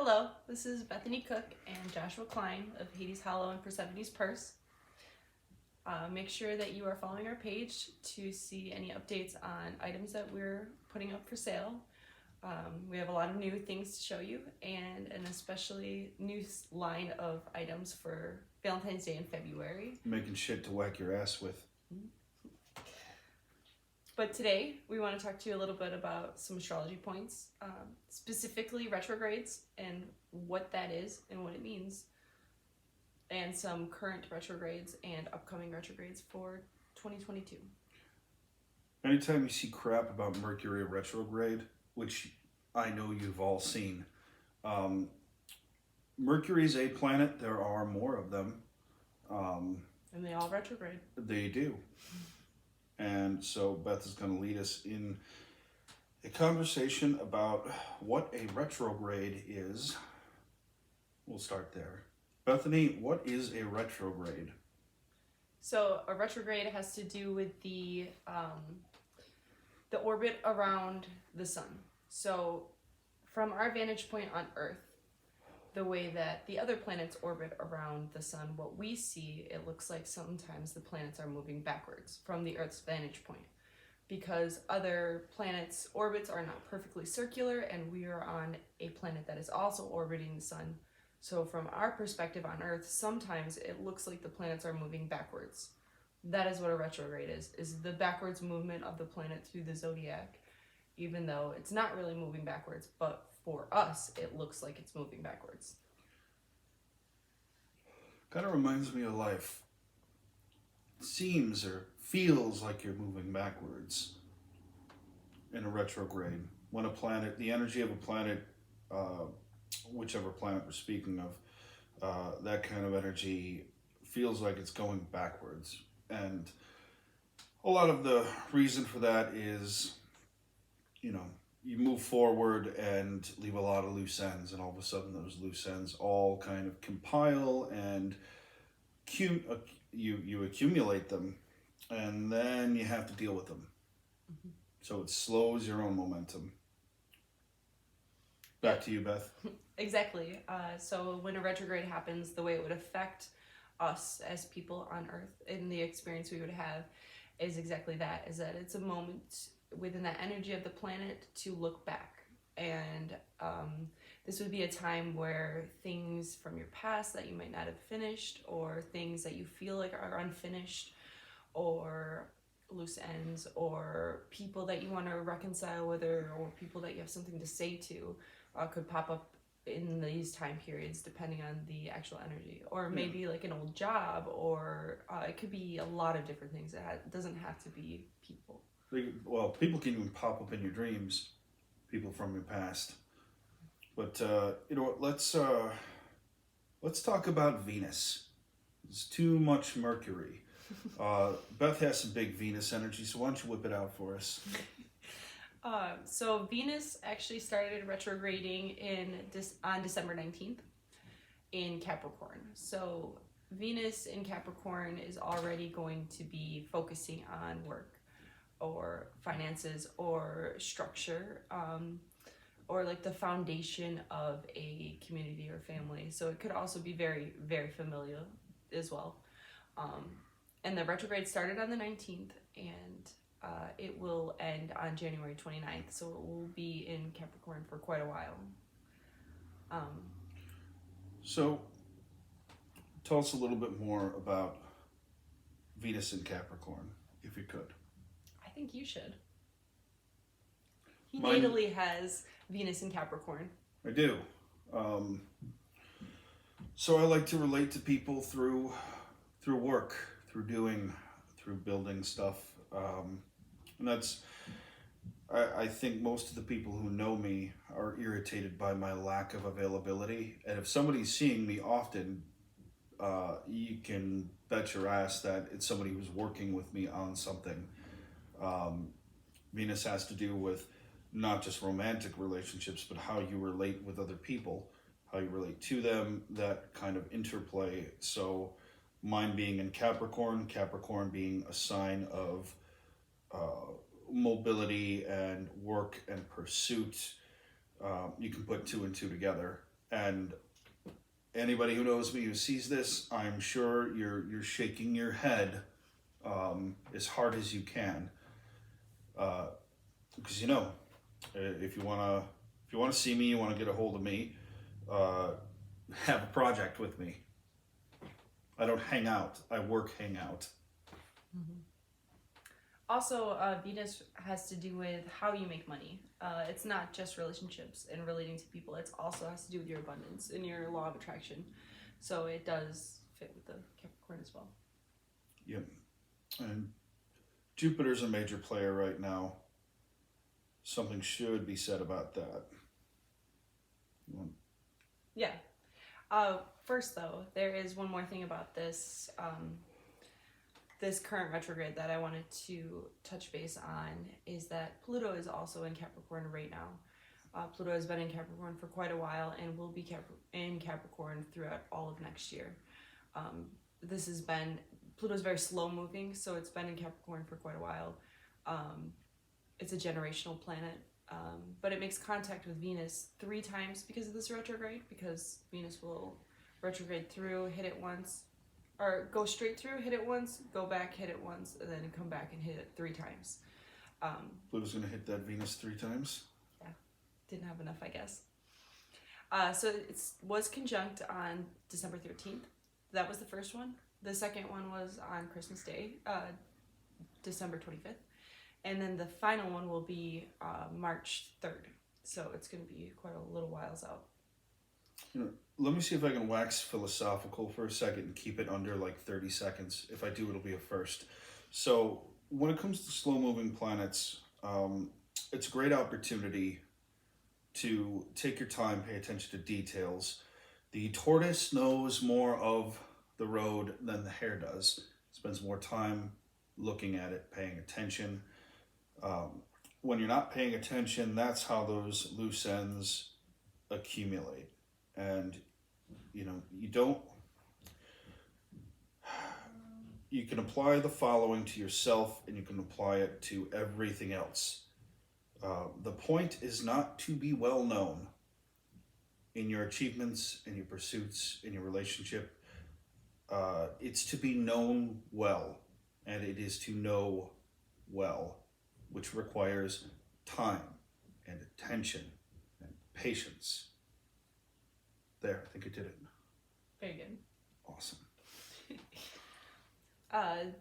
Hello, this is Bethany Cook and Joshua Klein of Hades Hollow and Persephone's Purse. Make sure that you are following our page to see any updates on items that we're putting up for sale. We have a lot of new things to show you and an especially new line of items for Valentine's Day in February. Making shit to whack your ass with. But today, we want to talk to you a little bit about some astrology points, specifically retrogrades and what that is and what it means, and some current retrogrades and upcoming retrogrades for 2022. Anytime you see crap about Mercury retrograde, which I know you've all seen, Mercury is a planet. There are more of them. And they all retrograde. They do. And so Beth is going to lead us in a conversation about what a retrograde is. We'll start there. Bethany, what is a retrograde? So a retrograde has to do with the orbit around the sun. So from our vantage point on Earth, the way that the other planets orbit around the sun, what we see, it looks like sometimes the planets are moving backwards from the Earth's vantage point, because other planets' orbits are not perfectly circular and we are on a planet that is also orbiting the sun. So from our perspective on Earth, sometimes it looks like the planets are moving backwards. That is what a retrograde is the backwards movement of the planet through the zodiac, even though it's not really moving backwards, but for us, it looks like it's moving backwards. Kind of reminds me of life. It seems or feels like you're moving backwards in a retrograde. When a planet, the energy of a planet, whichever planet we're speaking of, that kind of energy feels like it's going backwards. And a lot of the reason for that is, you move forward and leave a lot of loose ends, and all of a sudden those loose ends all kind of compile and you accumulate them, and then you have to deal with them. Mm-hmm. So it slows your own momentum. Back to you, Beth. Exactly. So when a retrograde happens, the way it would affect us as people on Earth and the experience we would have is exactly that, is that it's a moment within that energy of the planet to look back. And this would be a time where things from your past that you might not have finished, or things that you feel like are unfinished, or loose ends, or people that you want to reconcile with, or people that you have something to say to, could pop up in these time periods depending on the actual energy. Or maybe like an old job, or it could be a lot of different things. It doesn't have to be people. Well, people can even pop up in your dreams, people from your past. But you know what? Let's talk about Venus. There's too much Mercury. Beth has some big Venus energy, so why don't you whip it out for us? So Venus actually started retrograding on December 19th in Capricorn. So Venus in Capricorn is already going to be focusing on work, or finances, or structure, or like the foundation of a community or family. So it could also be very, very familial as well. And the retrograde started on the 19th, and it will end on January 29th. So it will be in Capricorn for quite a while. So tell us a little bit more about Venus in Capricorn, if you could. I think you should. He natally has Venus in Capricorn. I do. So I like to relate to people through work, through building stuff. And that's, I think most of the people who know me are irritated by my lack of availability. And if somebody's seeing me often, you can bet your ass that it's somebody who's working with me on something. Venus has to do with not just romantic relationships, but how you relate with other people, how you relate to them, that kind of interplay. So mine being in Capricorn being a sign of mobility and work and pursuit, you can put two and two together. And anybody who knows me who sees this, I'm sure you're shaking your head as hard as you can, because if you wanna see me, you wanna get a hold of me, have a project with me. I don't hang out. I work hang out. Also, Venus has to do with how you make money. It's not just relationships and relating to people. It also has to do with your abundance and your law of attraction. So it does fit with the Capricorn as well. Yep. And Jupiter's a major player right now. Something should be said about that. Yeah. First, though, there is one more thing about this this current retrograde that I wanted to touch base on, is that Pluto is also in Capricorn right now. Pluto has been in Capricorn for quite a while and will be in Capricorn throughout all of next year. Pluto's very slow moving, so it's been in Capricorn for quite a while. It's a generational planet, but it makes contact with Venus 3 times because of this retrograde, because Venus will retrograde through, hit it once, or go straight through, hit it once, go back, hit it once, and then come back and hit it 3 times. Pluto's gonna hit that Venus 3 times? Yeah, didn't have enough, I guess. So it was conjunct on December 13th. That was the first one. The second one was on Christmas Day, December 25th. And then the final one will be March 3rd. So it's going to be quite a little whiles out. Let me see if I can wax philosophical for a second and keep it under like 30 seconds. If I do, it'll be a first. So when it comes to slow-moving planets, it's a great opportunity to take your time, pay attention to details. The tortoise knows more of the road than the hare does. Spends more time looking at it, paying attention. When you're not paying attention, that's how those loose ends accumulate. And you can apply the following to yourself and you can apply it to everything else. The point is not to be well known in your achievements, in your pursuits, in your relationship. It's to be known well, and it is to know well, which requires time and attention and patience. There, I think I did it. Very good. Awesome.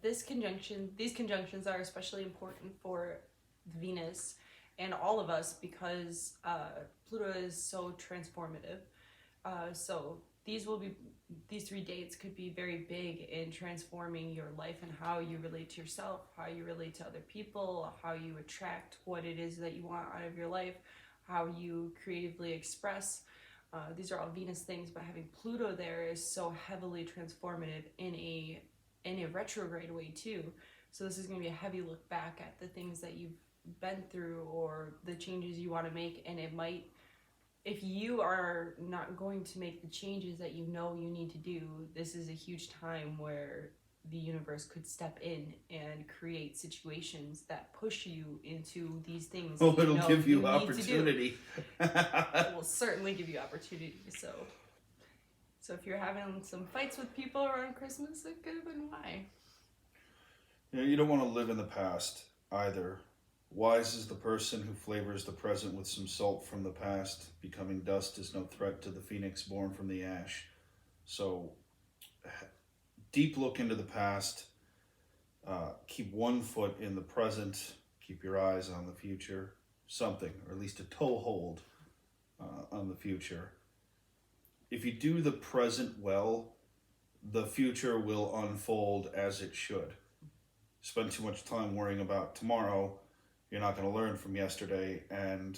These conjunctions are especially important for Venus and all of us because Pluto is so transformative. So these 3 dates could be very big in transforming your life and how you relate to yourself, how you relate to other people, how you attract what it is that you want out of your life, how you creatively express. These are all Venus things, but having Pluto there is so heavily transformative in a retrograde way too. So this is going to be a heavy look back at the things that you've been through or the changes you want to make, and it might, if you are not going to make the changes that you know you need to do, this is a huge time where the universe could step in and create situations that push you into these things. Oh, it'll give you opportunity. It will certainly give you opportunity. So if you're having some fights with people around Christmas, it could have been why. You don't want to live in the past either. Wise is the person who flavors the present with some salt from the past. Becoming dust is no threat to the phoenix born from the ash. So, deep look into the past. Keep one foot in the present. Keep your eyes on the future. Something, or at least a toehold on the future. If you do the present well, the future will unfold as it should. Spend too much time worrying about tomorrow, you're not going to learn from yesterday, and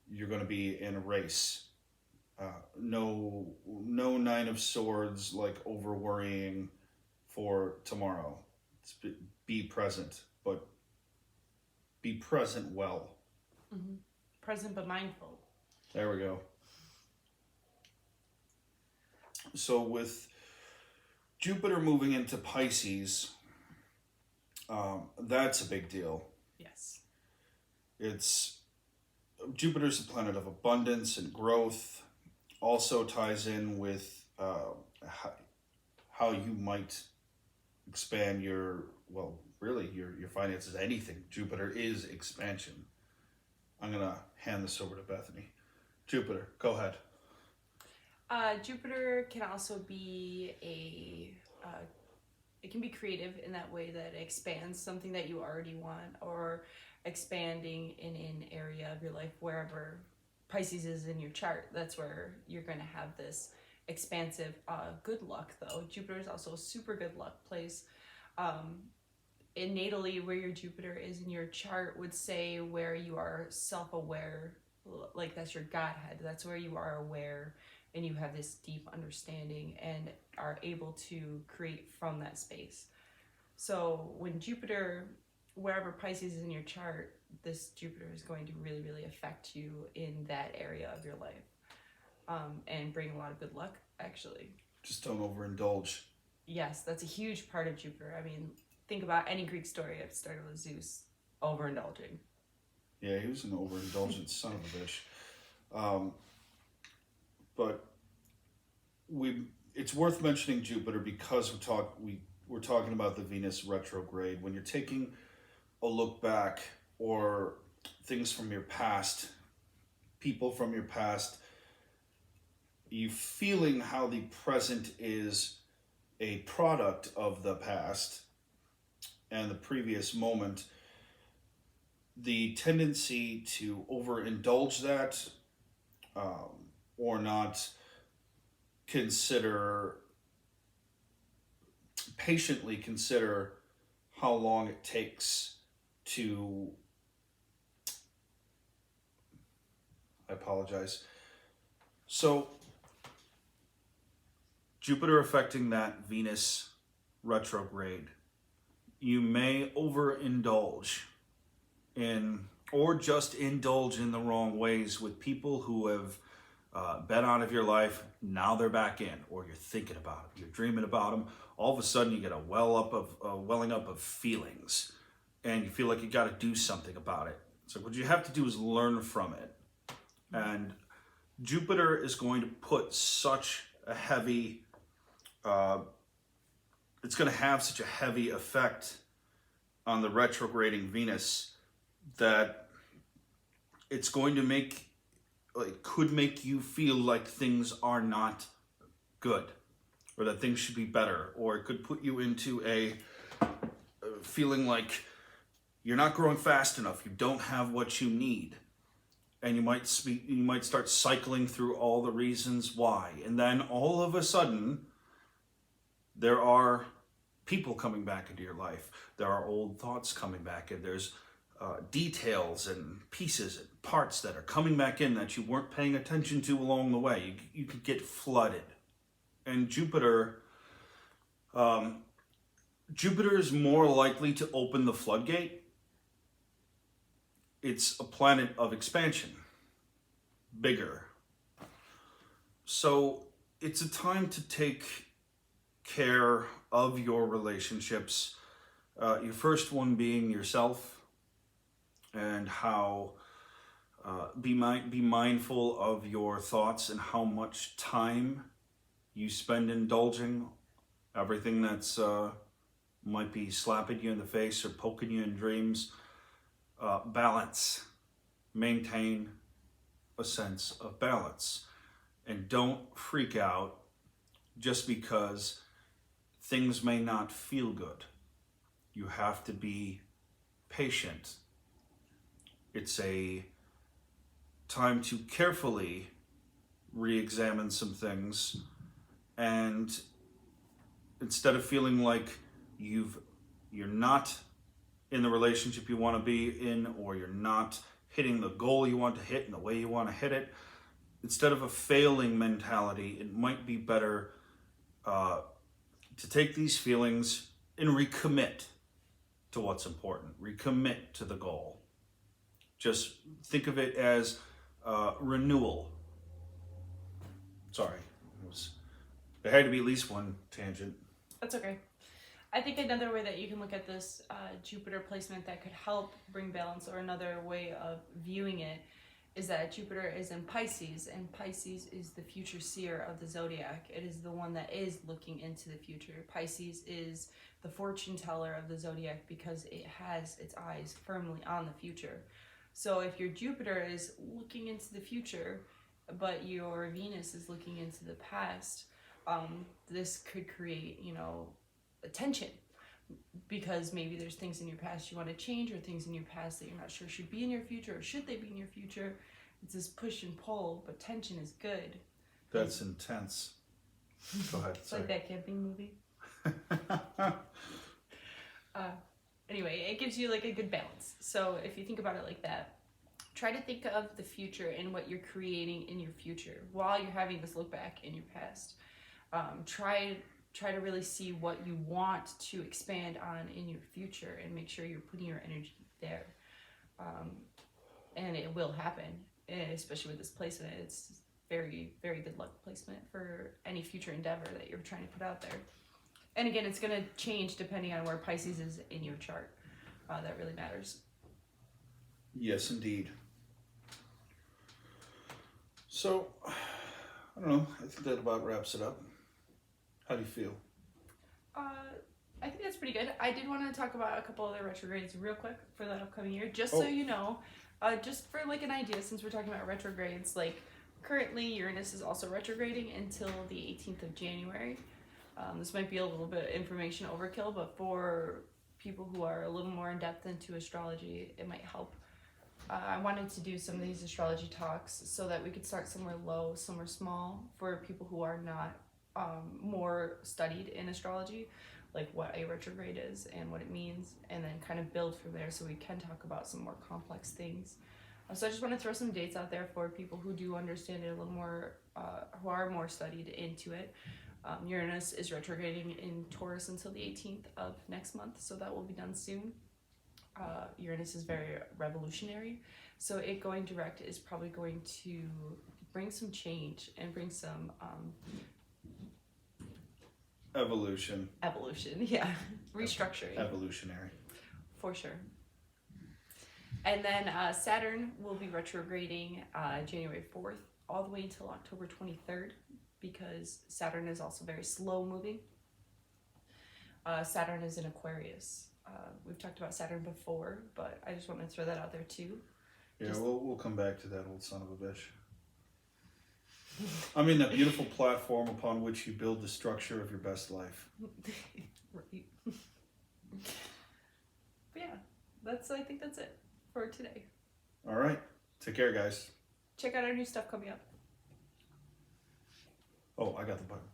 you're going to be in a race. No 9 of swords, like over worrying for tomorrow. Be present, but be present well. Mm-hmm. Present but mindful. There we go. So with Jupiter moving into Pisces, that's a big deal. Yes. Jupiter's a planet of abundance and growth. also ties in with how you might expand your finances. Anything. Jupiter is expansion. I'm gonna hand this over to Bethany. Jupiter, go ahead. Jupiter can also be it can be creative in that way that it expands something that you already want, or expanding in an area of your life wherever Pisces is in your chart. That's where you're going to have this expansive good luck. Though Jupiter is also a super good luck place. In natally, where your Jupiter is in your chart would say where you are self-aware, like that's your Godhead. That's where you are aware and you have this deep understanding and are able to create from that space. So when Jupiter, wherever Pisces is in your chart, this Jupiter is going to really, really affect you in that area of your life, and bring a lot of good luck, actually. Just don't overindulge. Yes, that's a huge part of Jupiter. I mean, think about any Greek story. It started with Zeus overindulging. Yeah, he was an overindulgent son of a bitch. But it's worth mentioning Jupiter because we're talking about the Venus retrograde. When you're taking a look back, or things from your past, people from your past, you feeling how the present is a product of the past and the previous moment, the tendency to overindulge that, or not patiently consider how long it takes to, I apologize. So Jupiter affecting that Venus retrograde, you may overindulge or just indulge in the wrong ways with people who have been out of your life. Now they're back in, or you're thinking about them, you're dreaming about them. All of a sudden you get a welling up of feelings, and you feel like you got to do something about it. So what you have to do is learn from it. And Jupiter is going to put such a heavy, it's going to have such a heavy effect on the retrograding Venus that it's going to could make you feel like things are not good, or that things should be better, or it could put you into a feeling like you're not growing fast enough, you don't have what you need, and you might start cycling through all the reasons why, and then all of a sudden there are people coming back into your life, there are old thoughts coming back, and there's details and pieces and parts that are coming back in that you weren't paying attention to along the way. You could get flooded. And Jupiter is more likely to open the floodgate. It's a planet of expansion, bigger. So it's a time to take care of your relationships. Your first one being yourself, and how be mindful of your thoughts and how much time you spend indulging everything that's might be slapping you in the face or poking you in dreams. Balance. Maintain a sense of balance, and don't freak out just because things may not feel good. You have to be patient. It's a time to carefully re-examine some things, and instead of feeling like you're not in the relationship you want to be in, or you're not hitting the goal you want to hit in the way you want to hit it, instead of a failing mentality, it might be better to take these feelings and recommit to what's important, recommit to the goal. Just think of it as renewal. Sorry, there had to be at least one tangent. That's okay. I think another way that you can look at this Jupiter placement that could help bring balance, or another way of viewing it, is that Jupiter is in Pisces, and Pisces is the future seer of the zodiac. It is the one that is looking into the future. Pisces is the fortune teller of the zodiac because it has its eyes firmly on the future. So if your Jupiter is looking into the future, but your Venus is looking into the past, this could create, a tension, because maybe there's things in your past you want to change, or things in your past that you're not sure should be in your future, or should they be in your future. It's this push and pull, but tension is good. That's intense. Go ahead. It's like that camping movie. Anyway, it gives you like a good balance. So if you think about it like that, try to think of the future and what you're creating in your future while you're having this look back in your past. Try to really see what you want to expand on in your future, and make sure you're putting your energy there. And it will happen, especially with this placement. It's very, very good luck placement for any future endeavor that you're trying to put out there. And again, it's going to change depending on where Pisces is in your chart. That really matters. Yes, indeed. So, I don't know. I think that about wraps it up. How do you feel? I think that's pretty good. I did want to talk about a couple other retrogrades real quick for that upcoming year, just so you know, just for like an idea, since we're talking about retrogrades. Like currently, Uranus is also retrograding until the 18th of January. This might be a little bit information overkill, but for people who are a little more in depth into astrology, it might help. I wanted to do some of these astrology talks so that we could start somewhere low, somewhere small, for people who are not more studied in astrology, like what a retrograde is and what it means, and then kind of build from there so we can talk about some more complex things. So I just want to throw some dates out there for people who do understand it a little more, who are more studied into it. Uranus is retrograding in Taurus until the 18th of next month, so that will be done soon. Uranus is very revolutionary, so it going direct is probably going to bring some change and bring some Evolution, yeah, restructuring. Evolutionary. For sure. And then Saturn will be retrograding January 4th all the way until October 23rd, because Saturn is also very slow moving. Saturn is in Aquarius. We've talked about Saturn before, but I just want to throw that out there too. Yeah, we'll come back to that old son of a bitch. I mean, that beautiful platform upon which you build the structure of your best life. Right. But yeah, I think that's it for today. All right. Take care, guys. Check out our new stuff coming up. Oh, I got the button.